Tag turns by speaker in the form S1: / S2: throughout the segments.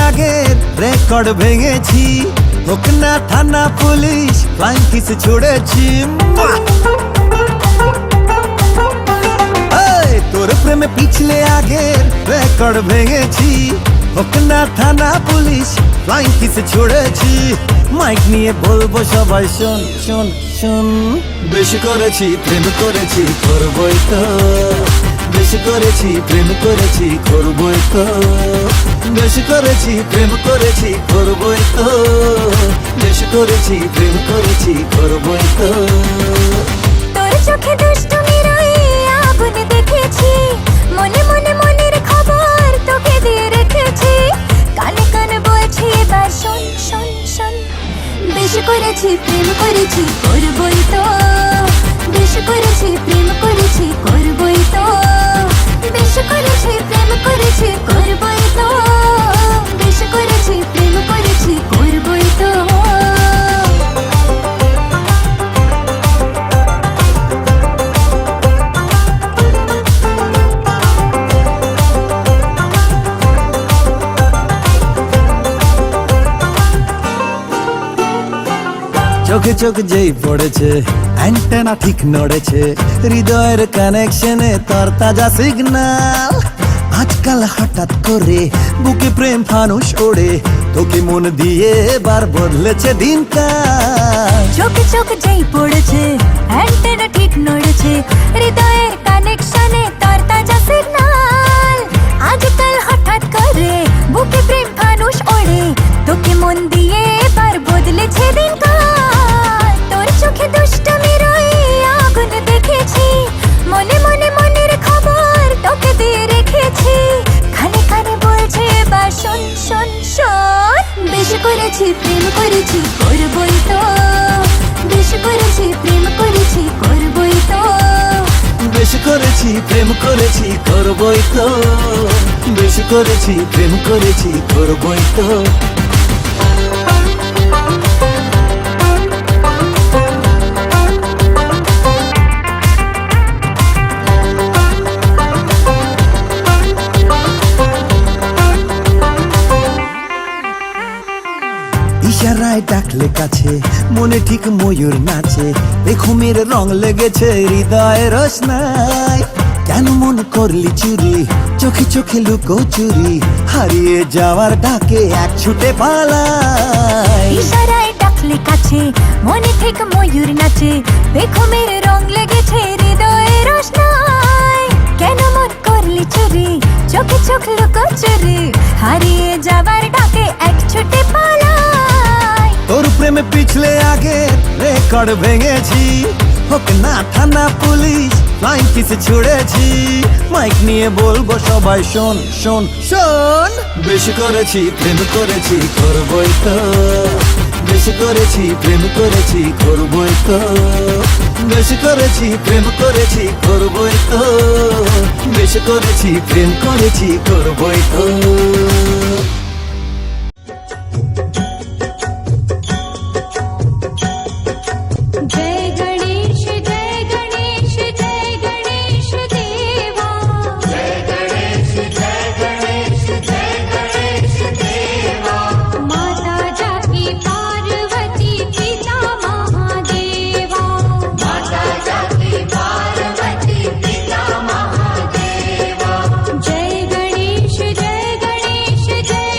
S1: আগের রেকর্ড ভেঙেছি, হোক না থানা পুলিশ ফ্লাইং কিস ছুড়েছি। তোর প্রেমে পিছলে আগের রেকর্ড ভেঙেছি, হোক না থানা পুলিশ ফ্লাইং কিস ছুড়েছি। মাইক নিয়ে বলবো সবাই শোন শোন শোন, বেশি করেছি প্রেম করেছি করবই তো, বেশি করেছি প্রেম করেছি করবই তো, বেশি করেছি প্রেম করেছি করবই তো, বেশি করেছি প্রেম করেছি করবই তো।
S2: তোর চোখে দুষ্টুমির ওই আগুন দেখেছি, মনে মনে মনের খবর তোকে দিয়ে রেখেছি। কানে কানে বলছি এবার শোন শোন শোন, বেশি করেছি প্রেম করেছি করবই তো, বেশি করেছি প্রেম করেছি করবই তো, বেশি করেছি প্রেম করেছি করবই তো, বেশি করেছি প্রেম করেছি করবই তো।
S1: চোখে চোখ যেই পড়েছে অ্যান্টেনা ঠিক নড়েছে, হৃদয়ের কানেকশনে তোর তাজা সিগন্যাল। আজকাল হঠাৎ করে বুকে প্রেম ফানুষ ওড়ে, তোকে মন দিয়ে এবার বদলেছে দিনকাল।
S2: চোখে চোখ যেই পড়েছে অ্যান্টেনা ঠিক নড়েছে, হৃদয়ের কানেকশনে তোর তাজা সিগন্যাল। আজকাল হঠাৎ করে বুকে প্রেম ফানুষ ওড়ে, তোকে মন দিয়ে এবার বদলেছে দিনকাল। তোর চোখে দুষ্টুমির ওই আগুন দেখেছি, মনে মনে মনের খবর তোকে দিয়ে রেখেছি। কানে কানে বলছে এবার শোন শোন শোন, বেশি করেছি প্রেম করেছি করবই তো, বেশি করেছি প্রেম করেছি করবই তো,
S1: বেশি করেছি প্রেম করেছি করবই তো, বেশি করেছি প্রেম করেছি করবই তো। ইশারায় ডাকলে কাছে মনে ঠিক ময়ূর নাচে, দেখো মেরে রং লেগেছে হৃদয় রোশনাই। কেন মন করলি চুরি, চোখে চোখে লুকো চুরি, হারিয়ে যাওয়ার ডাকে এক ছুটে পালাই।
S2: ইশারায় ডাকলে কাছে মনে ঠিক ময়ূর নাচে, দেখো মেরে রং লেগেছে হৃদয়ে রোশনাই। কেন মন করলি চুরি, চোখে চোখ লুকো চুরি, হারিয়ে যাবার ডাকে এক ছুটে পালাই।
S1: তোর প্রেমে পিছলে আগে রেকর্ড ভেঙেছি, হোক না থানা পুলিশ ফ্লাইং কিস ছুড়েছি। মাইক নিয়ে বলবো সবাই শোন শোন শোন, বেশি করেছি প্রেম করেছি করবই তো, বেশি করেছি প্রেম করেছি করবই তো, বেশি করেছি প্রেম করেছি করবই তো, বেশি করেছি প্রেম করেছি করবই তো।
S2: जय गणेश जय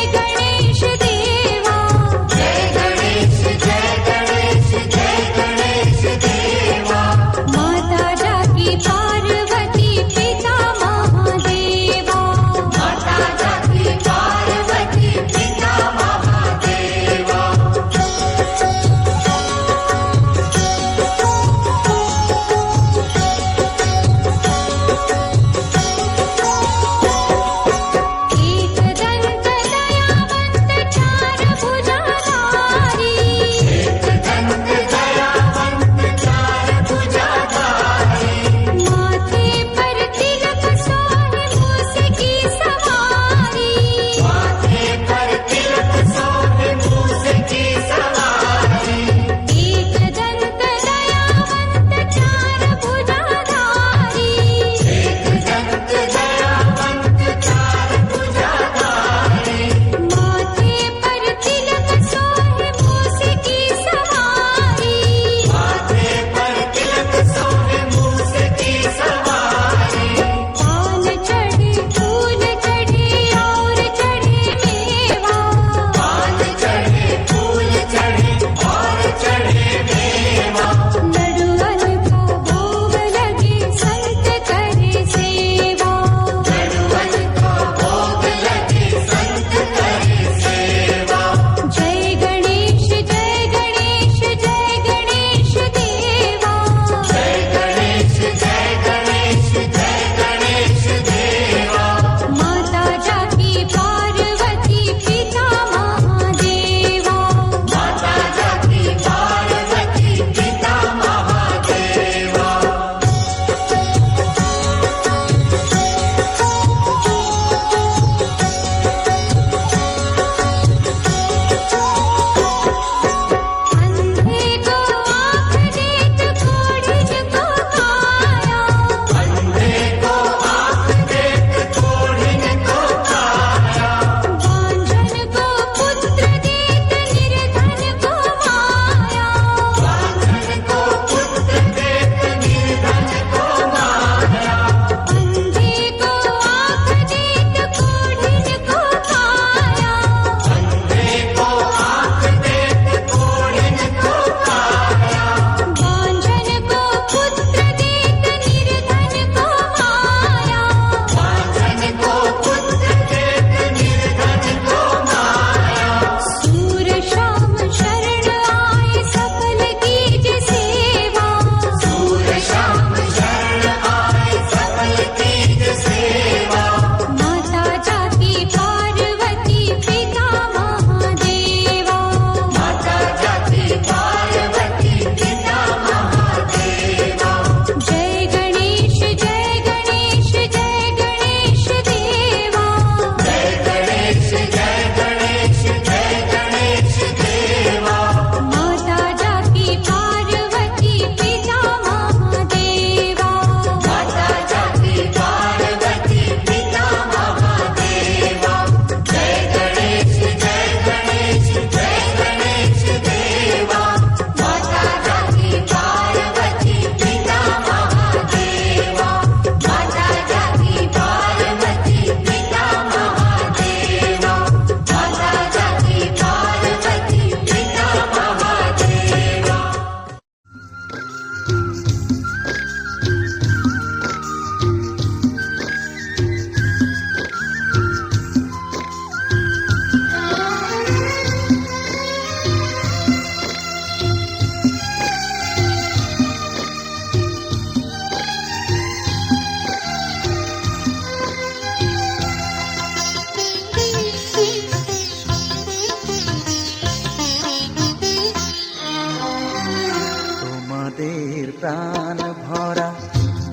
S1: তোমাদের প্রাণ ভরা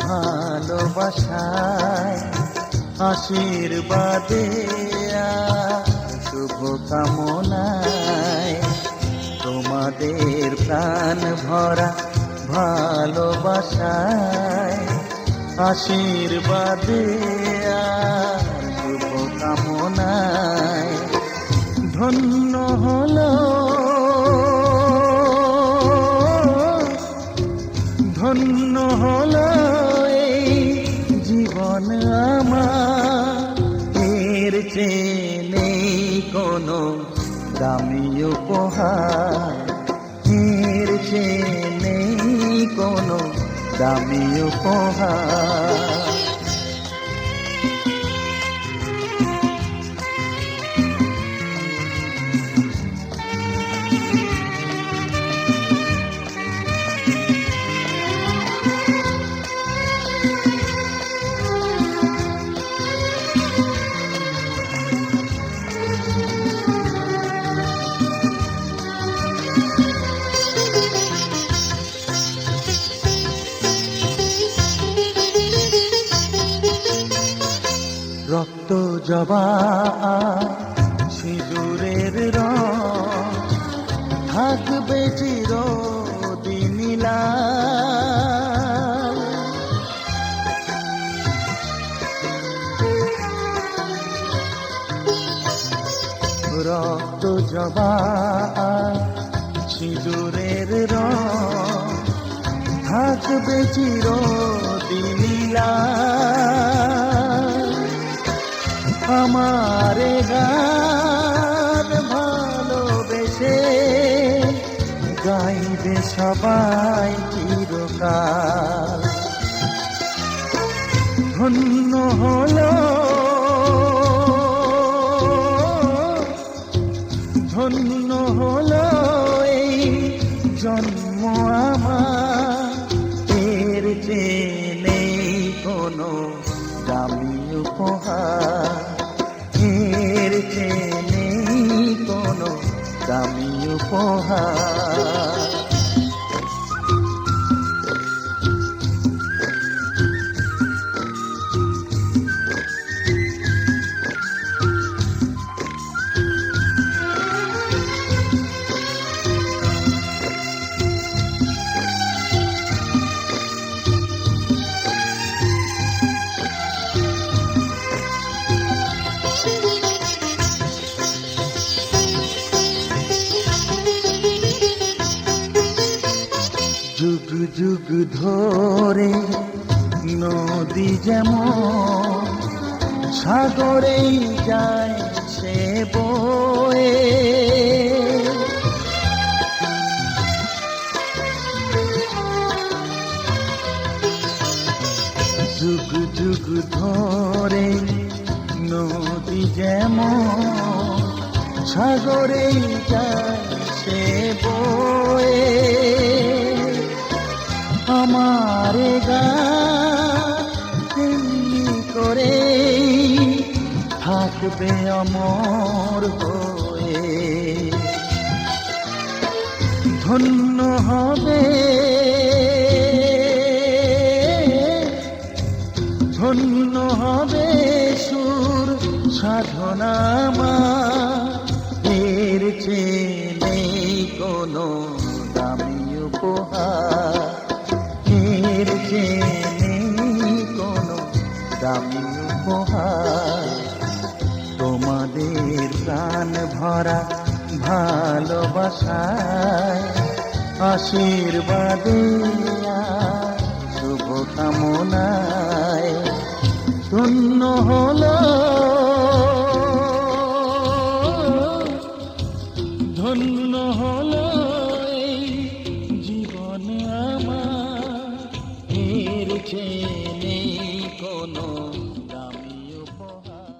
S1: ভালোবাসায় আশীর্বাদে শুভ কামনায় তোমাদের প্রাণ ভরা ভালোবাসায় আশীর্বাদে শুভ কামনায় ধন্য হলো ধন্য হলো এই জীবন আমার এর চেয়ে নেই কোনো দামি উপহার এর চেয়ে নেই কোনো দামি উপহার রক্ত জবা সিঁদুরের রং থাকবে চিরদিন লাল রক্ত জবা সিঁদুরের রং থাকবে চিরদিন লাল আমারে গান ভালোবেসে গাইবে সবাই চিরকাল ধন্য হলো ধন্য হলো এই জন্ম আমার এর চেয়ে নেই কোনো দামি উপহার এর চেয়ে নেই কোনো দামি উপহার যুগ যুগ ধরে নদী যেমন সাগরেই যায় সে বয়ে যুগ যুগ ধরে নদী যেমন সাগরেই যায় সে বয়ে আমারে গানি করে থাকবে অমর হয়ে ধন্য হবে ধন্য হবে সুর সাধনা এর চেয়ে নেই কোনো দামি উপহার এর চেয়ে নেই কোনো দামি উপহার তোমাদের প্রাণ ভরা ভালোবাসায় আশীর্বাদে শুভ কামনায় ধন্য হলো ধন্য হলো এই জীবন আমার এর চেয়ে নেই কোনো দামি উপহার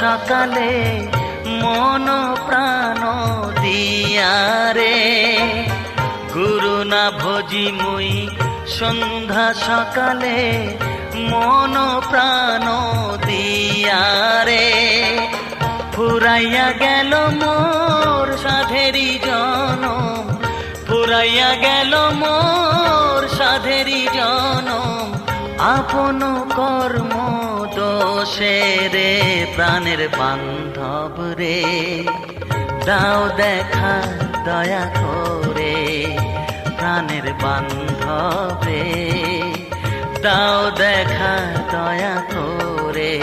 S3: সকালে মন প্রাণ দিয়া রে, গুরু না ভজি মুই সন্ধ্যা সকালে মন প্রাণ দিয়া রে। ফুরাইয়া গেল মোর সাধেরি জনম, ফুরাইয়া গেল মোর সাধেরি জনম, আপন কর্ম দোষে রে প্রাণের বান্ধব রে, দাও দেখা দয়া করে প্রাণের বান্ধব রে, দাও দেখা দয়া করে।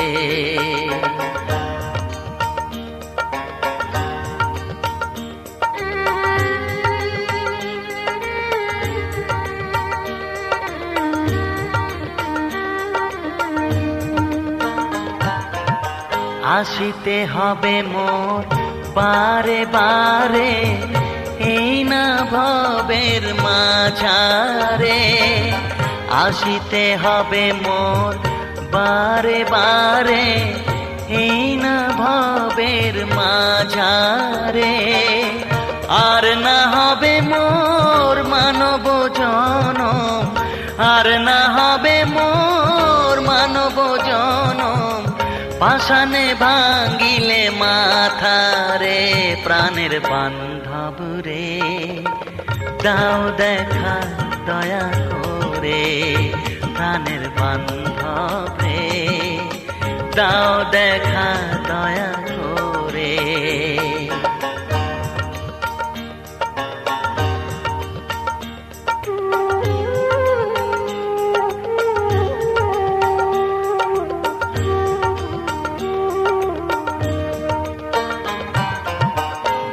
S3: আসিতে হবে মোর বারে বারে, এই না ভবের মাঝারে, আসিতে হবে মোর বারে বারে, এই না ভবের মাঝারে। আর না হবে মোর মানব জনম, আর না হবে মোর মানব জনম, পাষাণে ভাঙ্গিলে মাথা রে প্রাণের বান্ধব রে, দাও দেখা দয়া করে প্রাণের বান্ধব রে, দাও দেখা দয়া করে।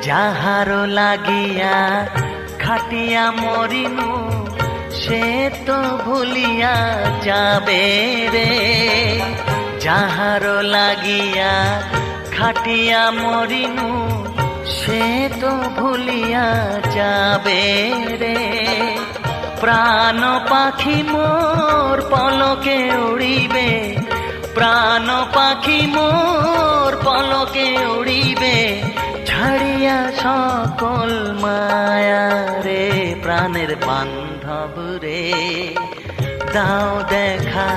S3: যাহারো লাগিয়া খাটিয়া মরিনু, সে তো ভুলিয়া যাবে রে, যাহারো লাগিয়া খাটিয়া মরিনু, সে তো ভুলিয়া যাবে রে। প্রাণ পাখি মোর পলকে উড়িবে, প্রাণ পাখি মোর পলকে উড়িবে, ছাড়িয়া সকল মায়া রে প্রাণের বান্ধব রে, দাও দেখা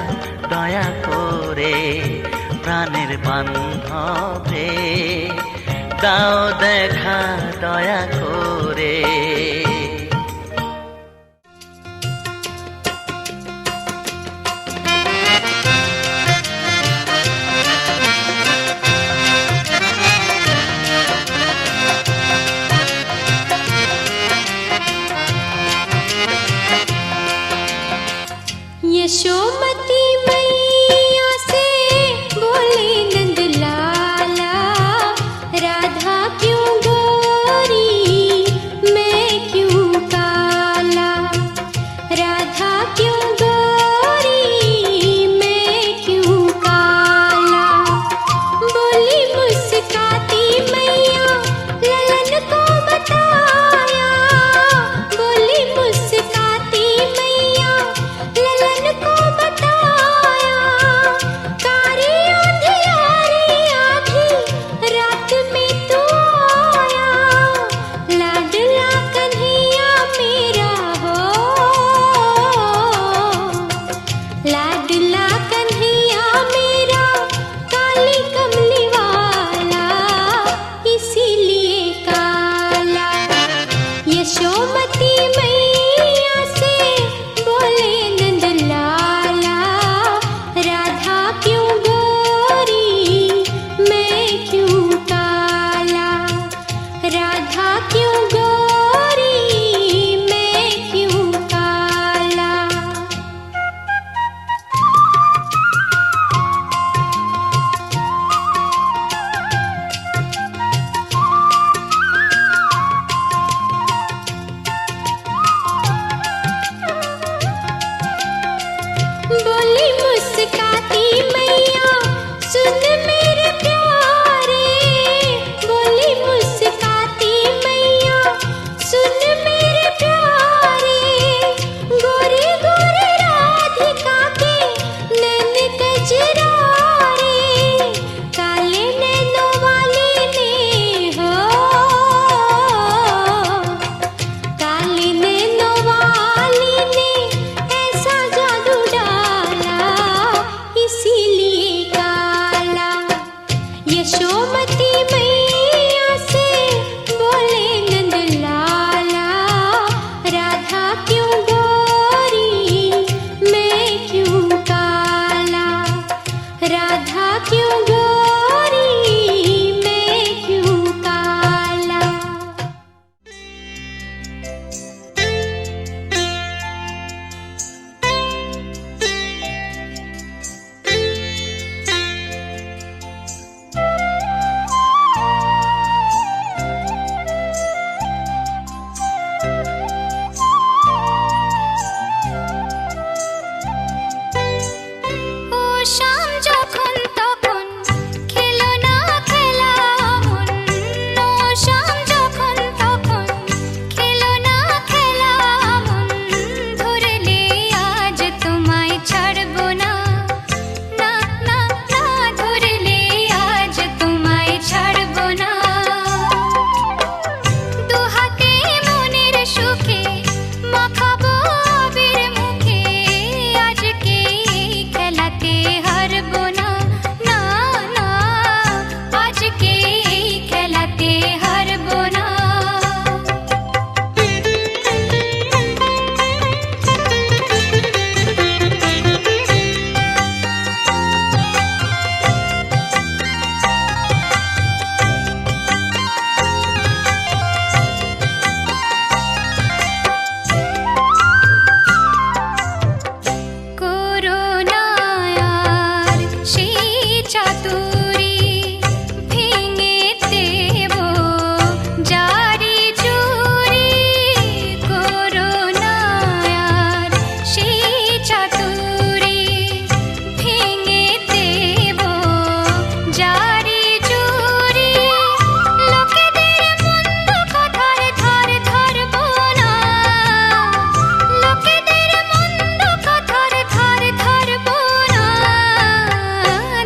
S3: দয়া করে প্রাণের বান্ধব রে, দাও দেখা দয়া করে।
S2: यशोमती मैया से बोले नंद लाला, राधा क्यों गोरी छोटी मैया से बोले नंद लाला, राधा क्यों गोरी मैं क्यों काला, राधा क्यों गोरी मैं क्यों काला। ও শাম যখন তখন খেলো না খেলা মন, ও শাম যখন তখন খেলো না খেলা মন, ধরলে আজ তোমায় ছাড়বো না, না না না ধরলে আজ তোমায় ছাড়বো না। দুহাতে মনের সুখে মাখাবো আবির মুখে, আজকে এই খেলাতে হারবো না, না না আজকে এই খেলাতে হারবো না। করোনায়ার সেই চাতুরি ভেঙে দেব জারি জুরি, করোনায়ার সেই চাতুরি ভেঙে দেব জারি জুরি, লোকেদের মন্দ কথার ধার ধরবো না, লোকেদের মন্দ কথার ধার ধরবো না,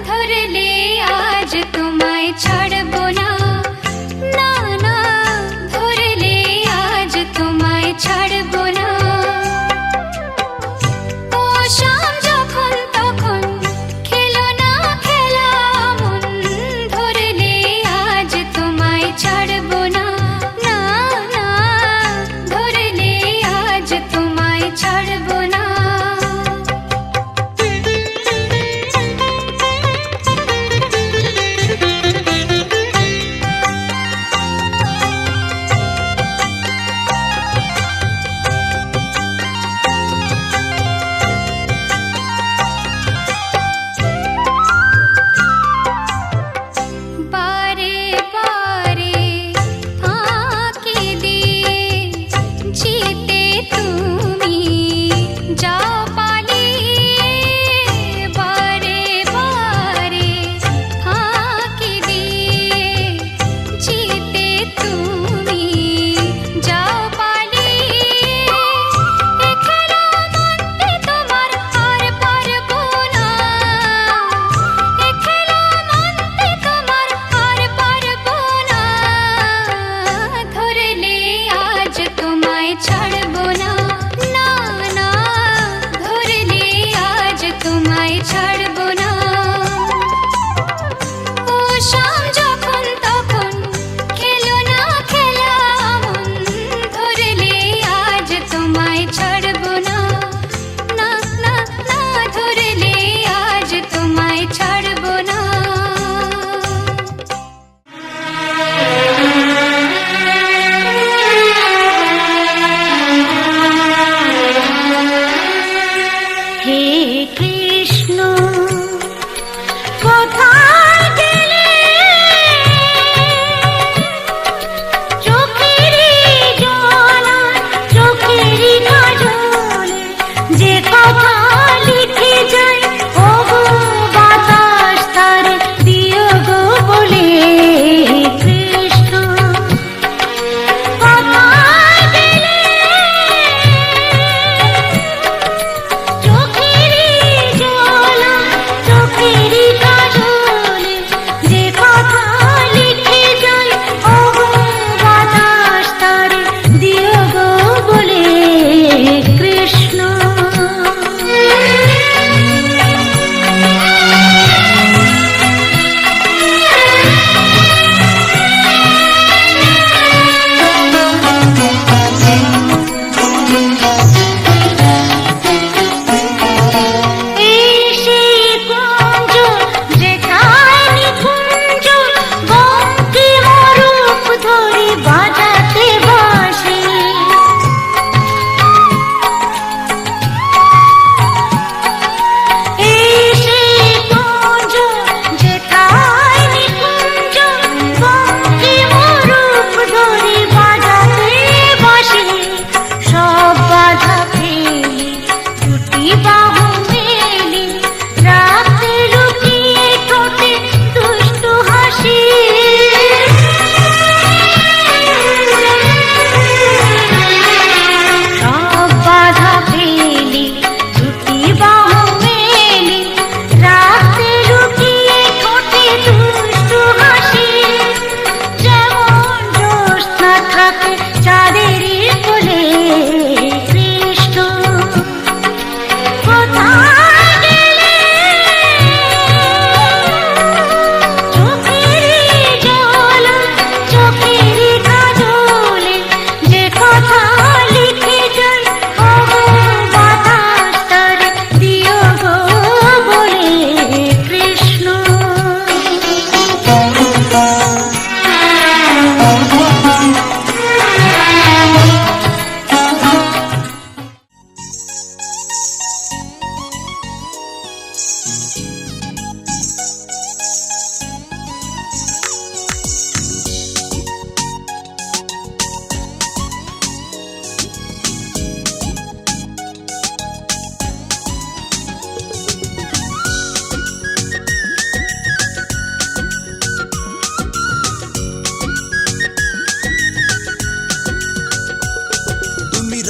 S2: ধরলে আজ তোমায় ছাড়বো না, না না ধরলে আজ তোমায় ছাড়বো না। ও শাম যখন তখন খেলো না খেলা মন, ধরলে আজ তোমায় ছাড়বো না, না না ধরলে আজ তোমায় ছাড়বো না।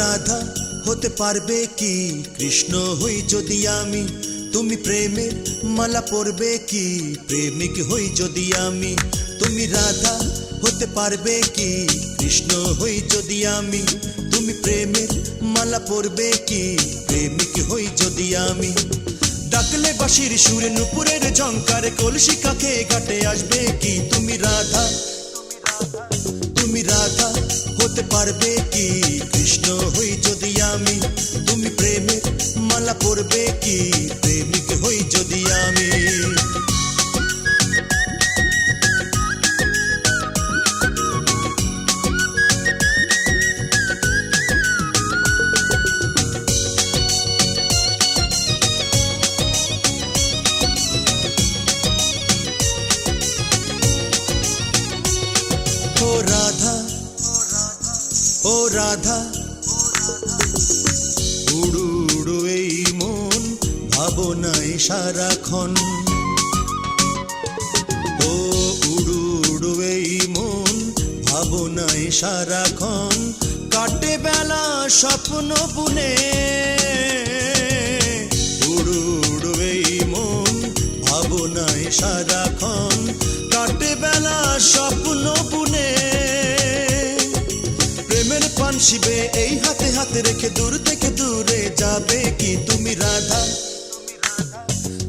S4: রাধা হতে পারবে কি কৃষ্ণ হই যদি আমি, তুমি প্রেমের মালা পরবে কি প্রেমিক হই যদি আমি, তুমি রাধা হতে পারবে কি কৃষ্ণ হই যদি আমি, তুমি প্রেমের মালা পরবে কি প্রেমিক হই যদি আমি। ডাকলে বাঁশির সুরে নুপুরের ঝংকারে কলসি কাকে ঘাটে আসবে কি তুমি রাধা, তুমি রাধা হতে পারবে কি কৃষ্ণ হই যদি আমি, তুমি প্রেমের মালা পরবে কি প্রেমিক হই যদি আমি। ও রাধা, ও রাধা, উড়ু উড়ু এই মন ভাবনায় সারাক্ষণ, ও উড়ু উড়ু এই মন ভাবনায় সারাক্ষণ, কাটে বেলা স্বপ্ন বুনে, উড়ু উড়ু এই মন ভাবনায় সারাক্ষণ, কাটে বেলা স্বপ্ন বুনে। প্রেমের পান শিবে এই হাতে হাতে রেখে দূর থেকে দূরে যাবে কি তুমি রাধা,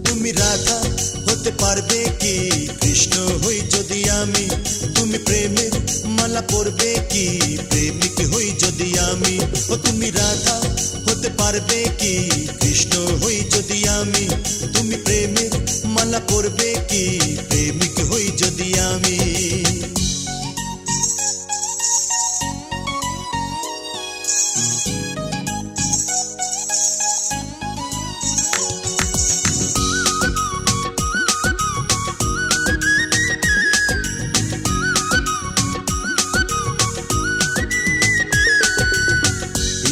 S4: তুমি রাধা হতে পারবে কি কৃষ্ণ হই যদি আমি, তুমি প্রেমের মালা পরবে কি প্রেমিক হই যদি আমি। ও তুমি রাধা হতে পারবে কি কৃষ্ণ হই যদি আমি, তুমি প্রেমের মালা পরবে কি প্রেমিক হই যদি আমি।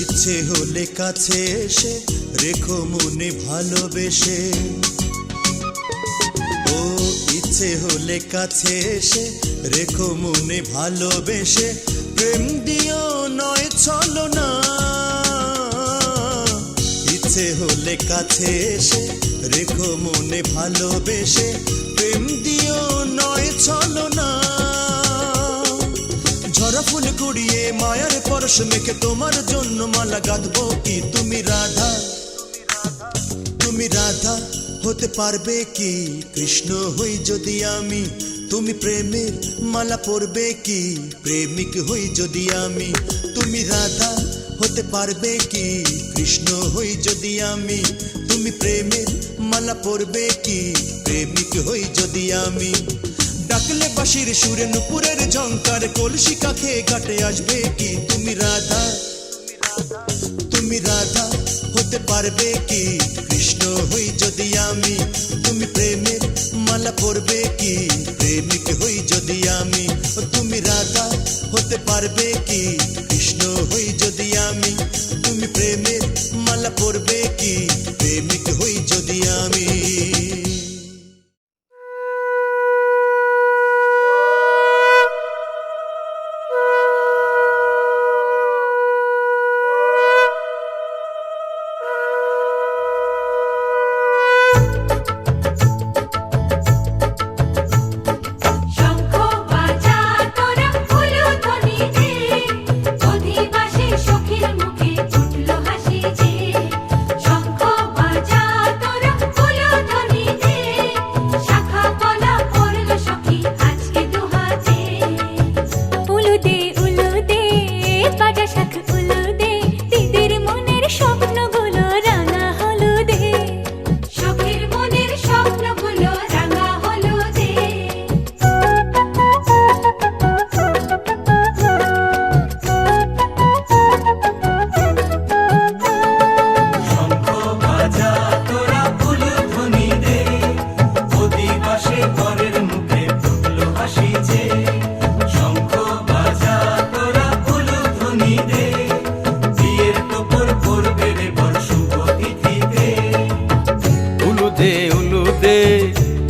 S4: ইচ্ছে হলে কাছে এসে রেখো মনে ভালোবেসে, ও ইচ্ছে হলে কাছে এসে রেখো মনে ভালোবেসে, প্রেম দিও নয় ছলনা, ইচ্ছে হলে কাছে এসে রেখো মনে ভালোবেসে, প্রেম দিও নয় ছলনা। ঝরা ফুল কুড়িয়ে মায়ার পরশ মেখে তোমার জন্য মালা গাঁথবো কি তুমি রাধা, তুমি রাধা হতে পারবে কি কৃষ্ণ হই যদি আমি, তুমি প্রেমের মালা পরবে কি প্রেমিক হই যদি আমি, তুমি রাধা হতে পারবে কি কৃষ্ণ হই যদি আমি, তুমি প্রেমের মালা পরবে কি প্রেমিক হই যদি আমি। ডাকলে বাঁশির সুরে নুপুরের ঝংকার কলসি কাকে ঘাটে আসবে কি তুমি রাধা, তুমি রাধা হতে পারবে কি কৃষ্ণ হই যদি আমি, তুমি প্রেমের মালা পরবে কি প্রেমিক হই যদি আমি। তুমি রাধা হতে পারবে কি কৃষ্ণ হই যদি আমি, তুমি প্রেমের মালা পরবে কি প্রেমিক হই যদি আমি।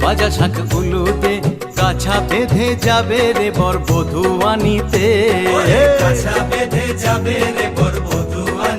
S5: বাজা শাঁখ উলুদে, কাছা বেঁধে যাবে রে বর বধূ আনিতে,
S6: কাছা বেঁধে যাবে রে বর বধূ আনিতে।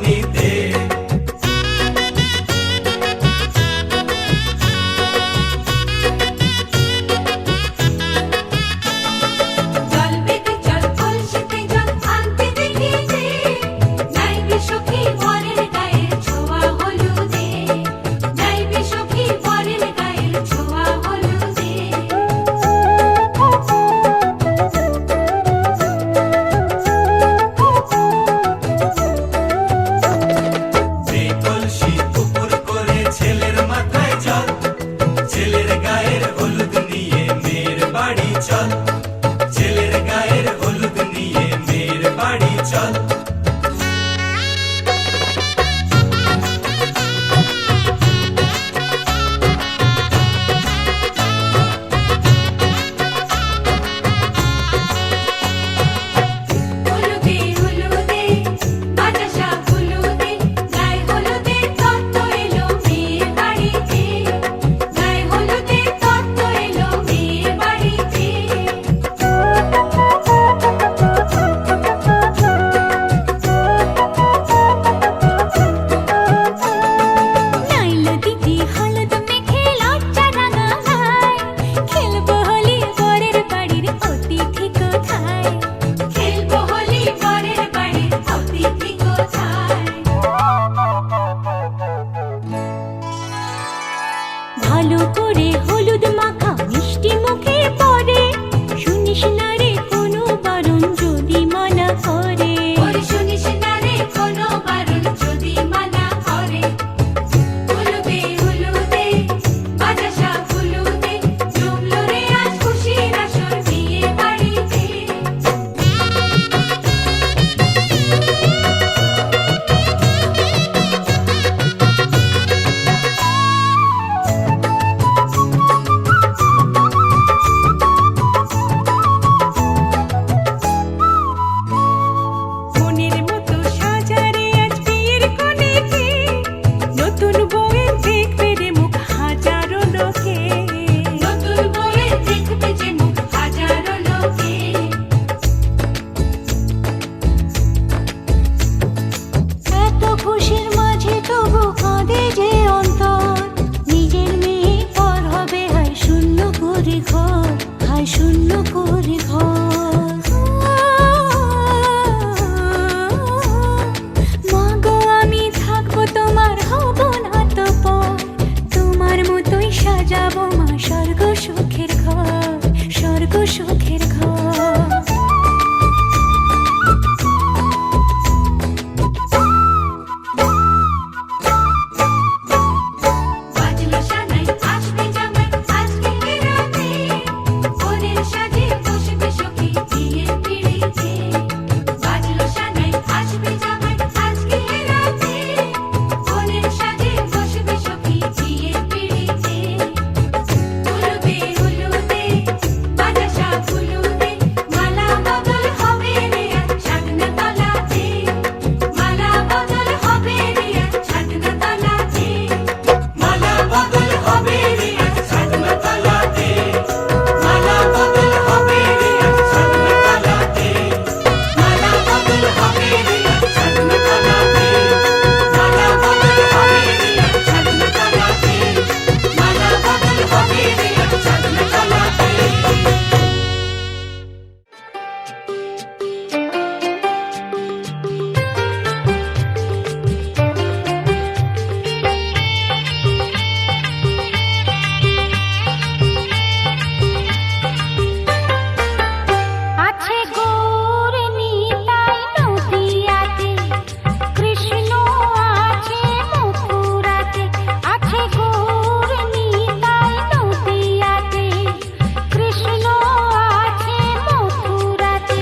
S2: আছে গৌর নিতাই নদিয়াতে, কৃষ্ণ আছে মথুরাতে। আছে গৌর নিতাই নদিয়াতে, কৃষ্ণ আছে মথুরাতে।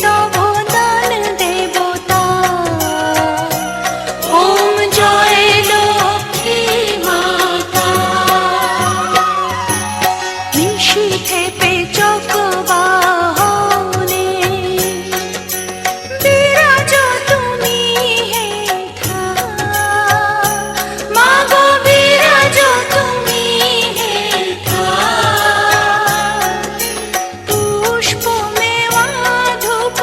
S2: তব দান দেবতা। ওম জয় লক্ষ্মী মাতা। নিশীথে পেচক বাহনে বিরাজ তুমি হেথা। মাগো বিরাজ তুমি হেথা। পুষ্প মেওয়া ধূপ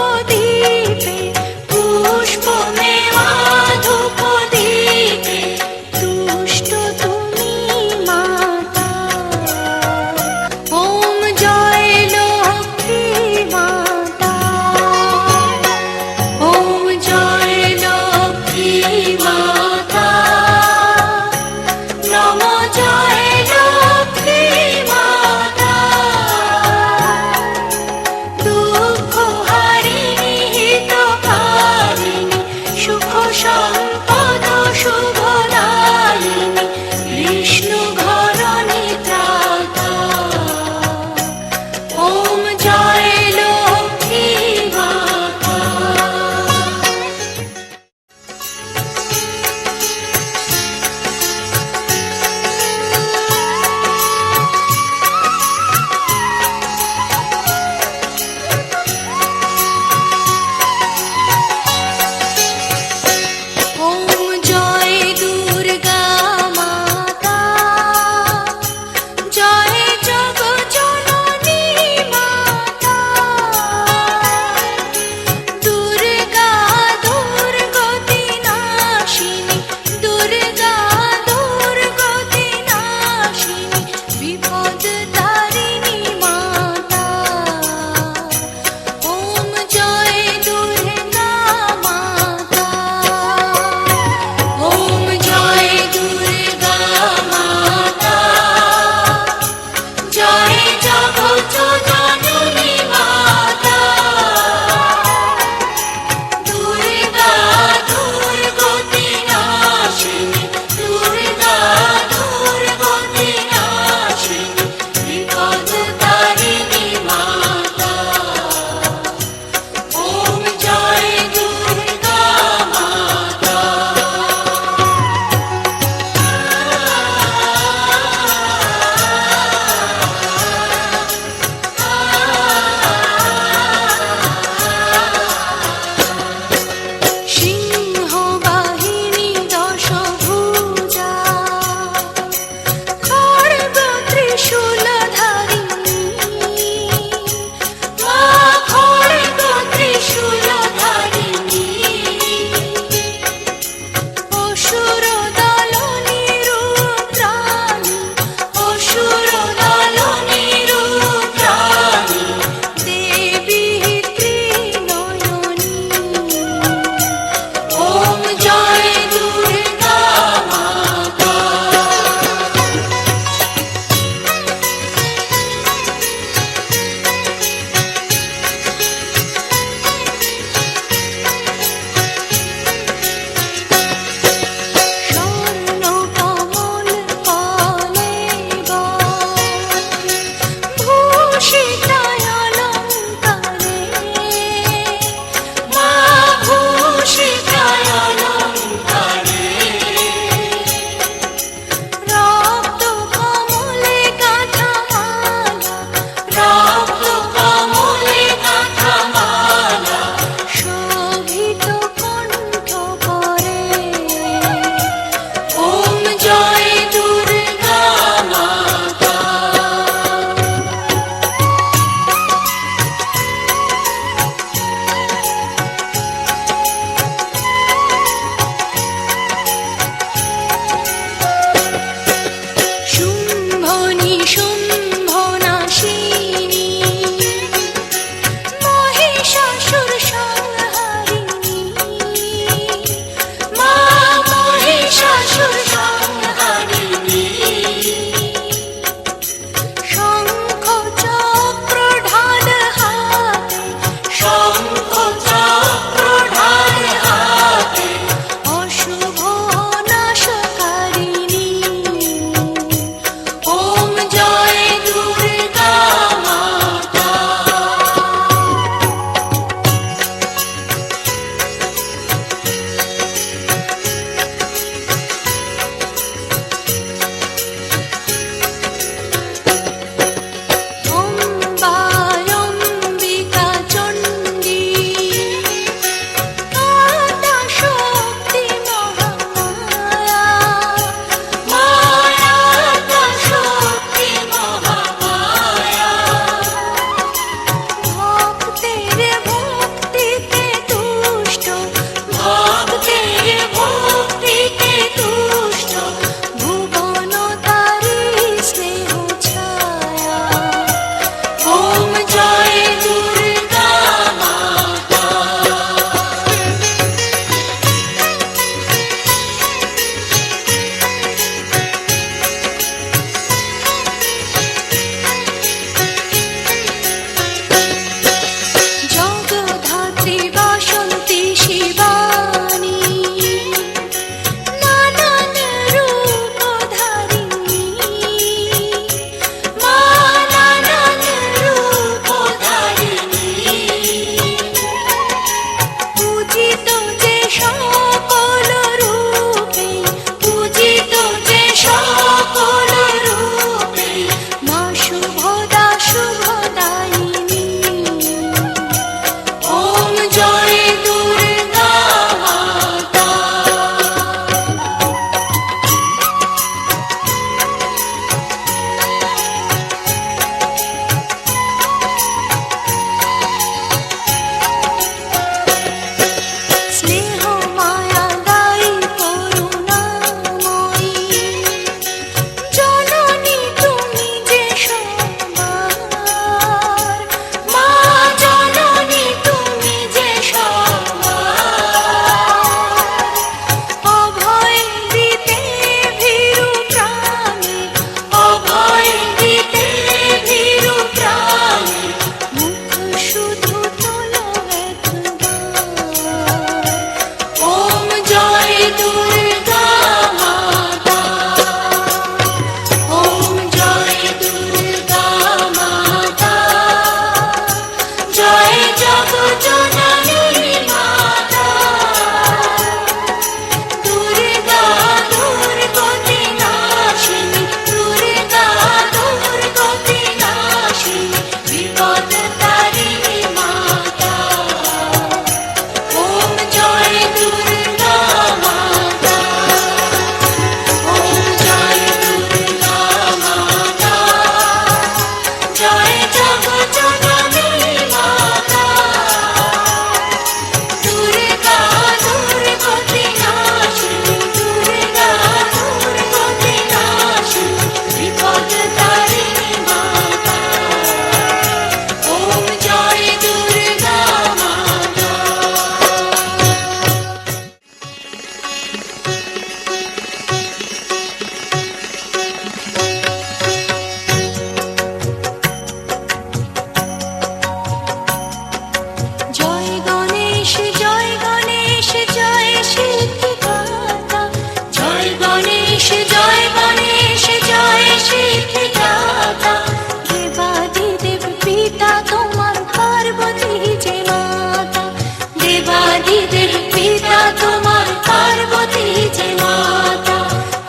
S2: দেবাদিদেব পিতা তোমার পার্বতী যে মাতা।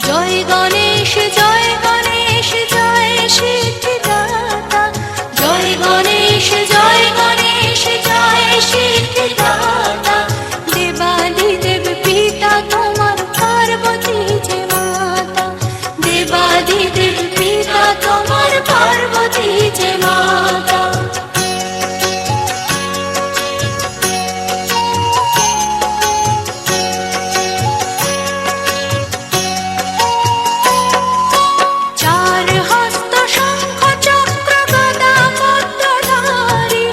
S2: জয় গণেশ জয় গণেশ জয় সিদ্ধিদাতা, জয় গণেশ জয় গণেশ জয় সিদ্ধিদাতা। দেবাদিদেব পিতা তোমার পার্বতী যে মাতা, দেবাদিদেব পিতা তোমার পার্বতী যে মাতা। চার হস্ত শঙ্খ চক্র গদা পদ্মধারী,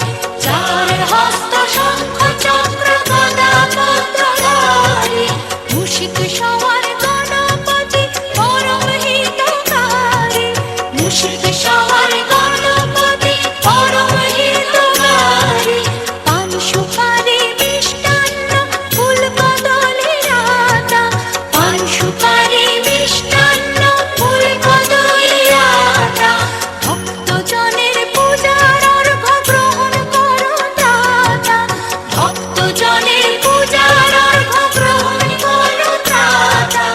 S2: চার হস্ত শঙ্খ চক্র গদা পদ্মধারী। মুশিক সওয়ার গণপতি পরম হিতকারী, মুশিক সওয়ার গণপতি পরম হিতকারী। পান সুপারি মিষ্টান্ন ফুল কদলি রাতা, পান সুপারি মিষ্টান্ন ফুল কদলি রাতা। ভক্তজনের পূজার অর্ঘ্য গ্রহণ করো দাতা, ভক্তজনের পূজার অর্ঘ্য গ্রহণ করো দাতা।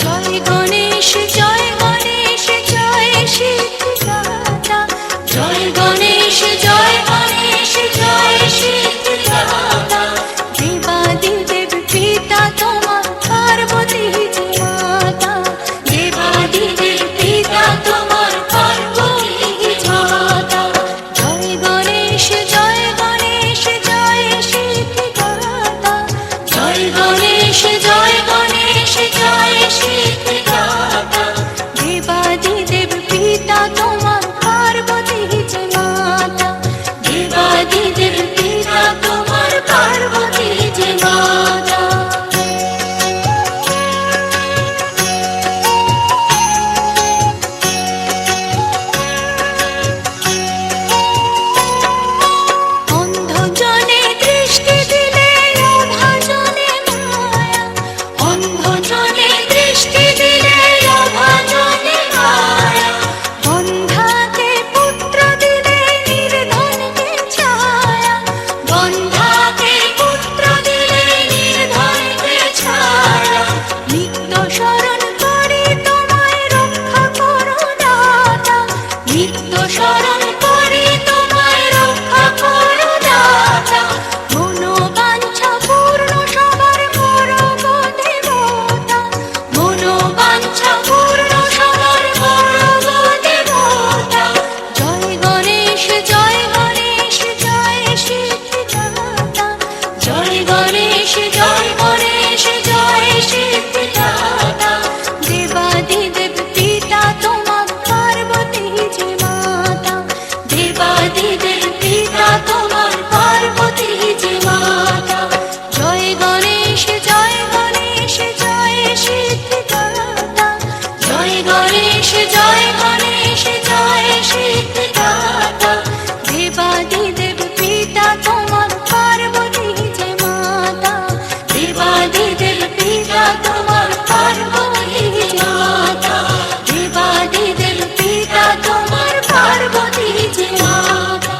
S2: জয় গণেশ জয় গণেশ জয় সিদ্ধিদাতা, জয় গণেশ জয় গণেশ জয় সিদ্ধিদাতা। দেবাদিদেব পিতা তোমার পার্বতী যে মাতা, দেবাদিদেব পিতা তোমার পার্বতী যে মাতা। জয় গণেশ জয় গণেশ জয় সিদ্ধিদাতা, জয় গণেশ জয় গণেশ জয় সিদ্ধিদাতা। দেবাদিদেব পিতা তোমার পার্বতী যে মাতা, দেবাদিদেব পিতা তোমার পার্বতী যে মাতা। অন্ধজনে দৃষ্টি দিলে অভাজনে মায়া, অন্ধজনে দৃষ্টি দিলে অভাজনে মায়া। বন্ধাকে পুত্র দিলে নির্ধনকে ছায়া, বন্ধাকে পুত্র দিলে নির্ধনকে ছায়া। নিত্য শরণ করি তোমায় রক্ষা করো দাতা, নিত্য শরণ করি তোমায় রক্ষা করো দাতা। মনোবাঞ্ছা পূর্ণ সবার করো গো দেবতা, মনোবাঞ্ছা পূর্ণ সবার করো গো দেবতা। জয় গণেশ জয় গণেশ জয় সিদ্ধিদাতা, জয় গণেশ জয় গণেশ জয় সিদ্ধিদাতা। দেবাদিদেব পিতা তোমার পার্বতী যে মাতা, দেবাদিদেব পিতা তোমার পার্বতী যে মাতা। জয় গণেশ জয় গণেশ জয় সিদ্ধিদাতা, জয় গণেশ জয় গণেশ জয় সিদ্ধিদাতা। দেবাদিদেব পিতা তোমার পার্বতী যে মাতা, দেবাদিদেব পিতা তোমার পার্বতী যে মাতা, দেবাদিদেব পিতা তোমার পার্বতী যে মাতা।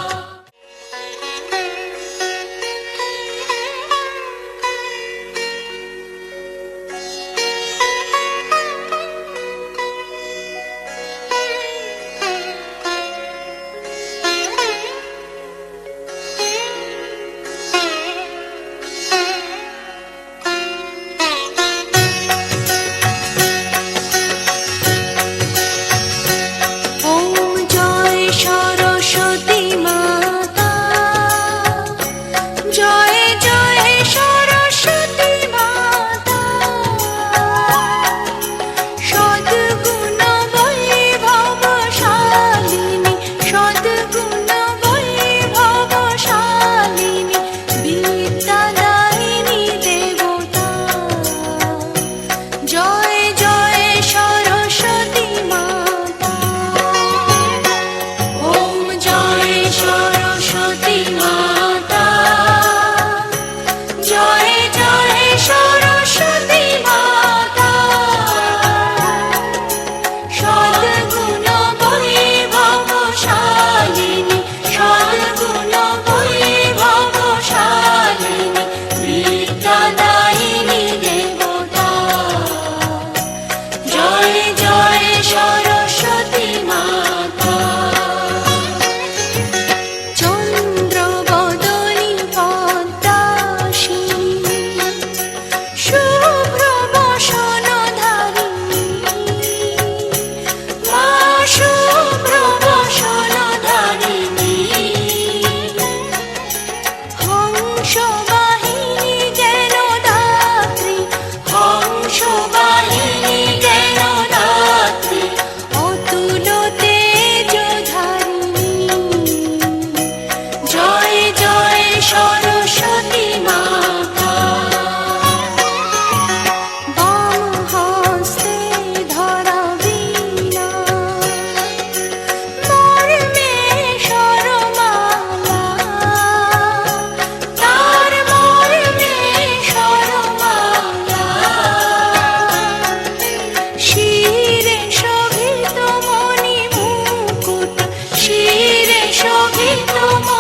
S2: ওম জয় সরস্বতী মাতা, জয় জয় সরস্বতী মাতা। সদ্গুণ বৈভবশালিনী, সদ্গুণ বৈভবশালিনী, বিদ্যাদায়িনী দেবতা। জয় জয় সরস্বতী মাতা। ওম জয় সরস্বতী মাতা, জয় জয় সরস্বতী মাতা। সদ্গুণ বৈভবশালিনী, সদ্গুণ বৈভবশালিনী, বিদ্যা তো